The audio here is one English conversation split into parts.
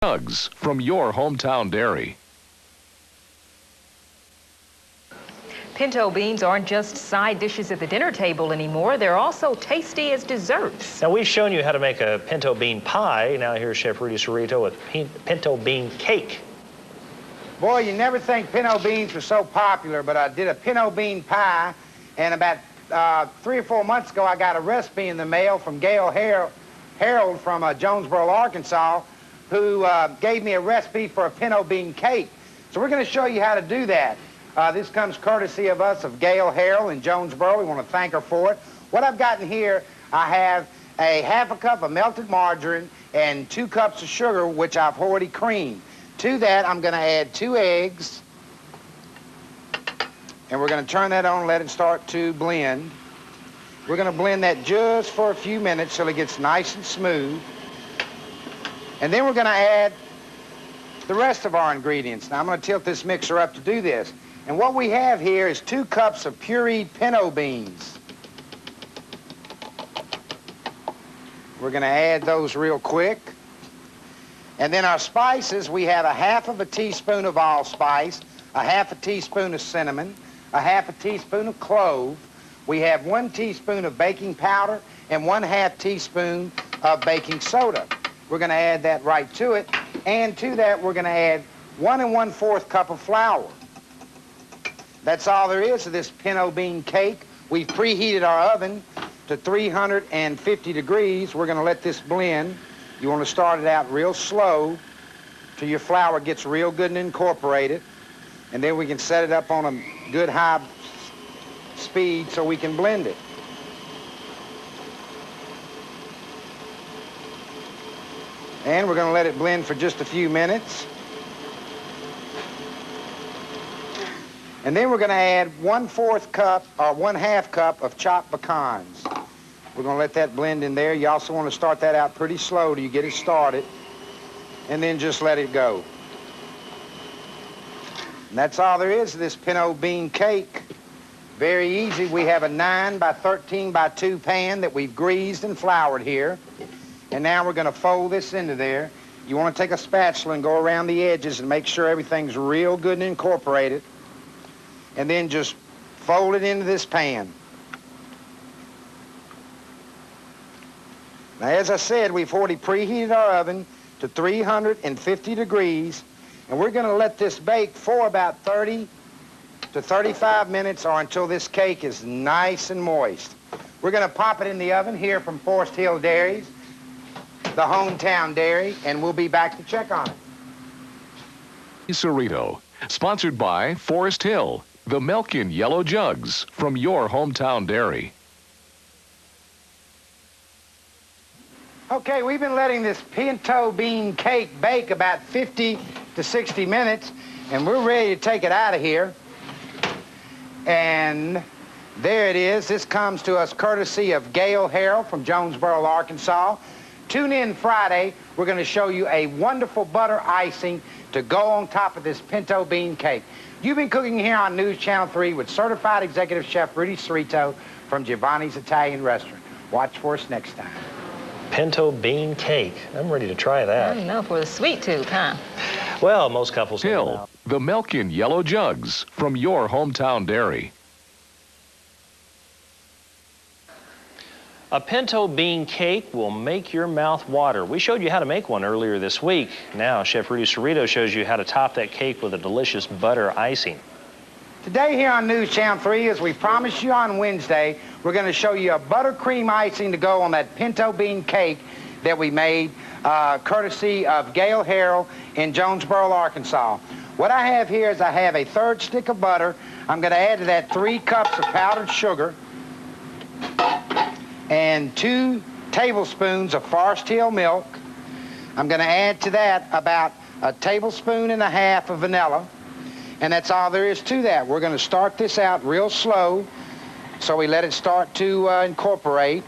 Jugs from your hometown dairy. Pinto beans aren't just side dishes at the dinner table anymore. They're also tasty as desserts. Now, we've shown you how to make a pinto bean pie. Now here's Chef Rudy Cerrito with pinto bean cake. Boy, you never think pinto beans were so popular, but I did a pinto bean pie, and about 3 or 4 months ago, I got a recipe in the mail from Gail Harold from Jonesboro, Arkansas, who gave me a recipe for a pinto bean cake. So we're going to show you how to do that. This comes courtesy of us, of Gail Harold in Jonesboro. We want to thank her for it. What I've got in here, I have a ½ a cup of melted margarine and 2 cups of sugar, which I've already creamed. To that, I'm going to add 2 eggs. And we're going to turn that on and let it start to blend. We're going to blend that just for a few minutes till it gets nice and smooth. And then we're going to add the rest of our ingredients. Now, I'm going to tilt this mixer up to do this. And what we have here is 2 cups of pureed pinto beans. We're going to add those real quick. And then our spices, we have a ½ of a teaspoon of allspice, a ½ a teaspoon of cinnamon, a ½ a teaspoon of clove. We have 1 teaspoon of baking powder and 1/2 teaspoon of baking soda. We're going to add that right to it. And to that, we're going to add 1 1/4 cup of flour. That's all there is to this pinto bean cake. We've preheated our oven to 350 degrees. We're going to let this blend. You want to start it out real slow till your flour gets real good and incorporated. And then we can set it up on a good high speed so we can blend it. And we're going to let it blend for just a few minutes. And then we're going to add 1/4 cup or 1/2 cup of chopped pecans. We're going to let that blend in there. You also want to start that out pretty slow till you get it started. And then just let it go. And that's all there is to this pinto bean cake. Very easy. We have a 9 by 13 by 2 pan that we've greased and floured here. And now we're going to fold this into there. You want to take a spatula and go around the edges and make sure everything's real good and incorporated. And then just fold it into this pan. Now, as I said, we've already preheated our oven to 350 degrees, and we're going to let this bake for about 30 to 35 minutes or until this cake is nice and moist. We're going to pop it in the oven here from Forest Hill Dairies, the hometown dairy, and we'll be back to check on it. Cerrito, sponsored by Forest Hill, the milk in yellow jugs from your hometown dairy. Okay, we've been letting this pinto bean cake bake about 50 to 60 minutes, and we're ready to take it out of here. And there it is. This comes to us courtesy of Gail Harold from Jonesboro, Arkansas. Tune in Friday. We're going to show you a wonderful butter icing to go on top of this pinto bean cake. You've been cooking here on News Channel 3 with certified executive chef Rudy Cerrito from Giovanni's Italian Restaurant. Watch for us next time. Pinto bean cake. I'm ready to try that. I know, for the sweet tooth, huh? Well, most couples Hill, the milk in yellow jugs from your hometown dairy. A pinto bean cake will make your mouth water. We showed you how to make one earlier this week. Now, Chef Rudy Cerrito shows you how to top that cake with a delicious butter icing. Today here on News Channel 3, as we promised you on Wednesday, we're going to show you a buttercream icing to go on that pinto bean cake that we made, courtesy of Gail Harold in Jonesboro, Arkansas. What I have here is I have a 1/3 stick of butter. I'm going to add to that 3 cups of powdered sugar and 2 tablespoons of Forest Hill milk. I'm going to add to that about 1.5 tablespoons of vanilla. And that's all there is to that. We're going to start this out real slow so we let it start to incorporate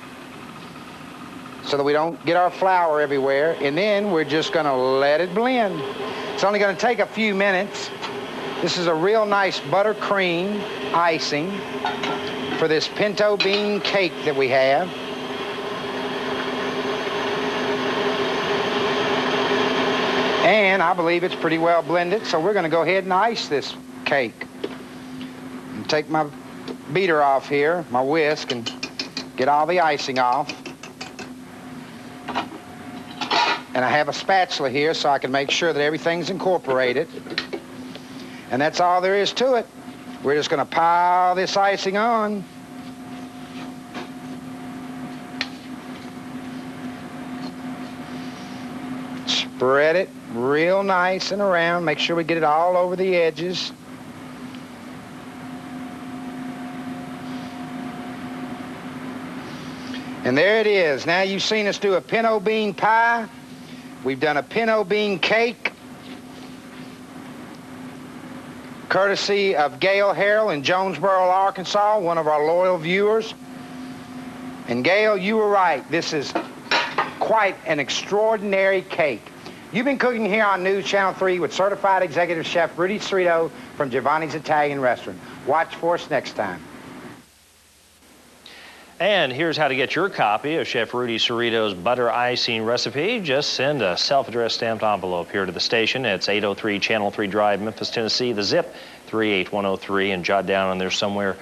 so that we don't get our flour everywhere. And then we're just going to let it blend. It's only going to take a few minutes. This is a real nice buttercream icing for this pinto bean cake that we have. And I believe it's pretty well blended, so we're going to go ahead and ice this cake. And take my beater off here, my whisk, and get all the icing off. And I have a spatula here so I can make sure that everything's incorporated. And that's all there is to it. We're just going to pile this icing on. Spread it real nice and around. Make sure we get it all over the edges. And there it is. Now you've seen us do a pinto bean pie. We've done a pinto bean cake, courtesy of Gail Harrell in Jonesboro, Arkansas, one of our loyal viewers. And Gail, you were right. This is quite an extraordinary cake. You've been cooking here on News Channel 3 with certified executive chef Rudy Cerrito from Giovanni's Italian Restaurant. Watch for us next time. And here's how to get your copy of Chef Rudy Cerrito's butter icing recipe. Just send a self-addressed stamped envelope here to the station. It's 803 Channel 3 Drive, Memphis, Tennessee. The zip 38103, and jot down on there somewhere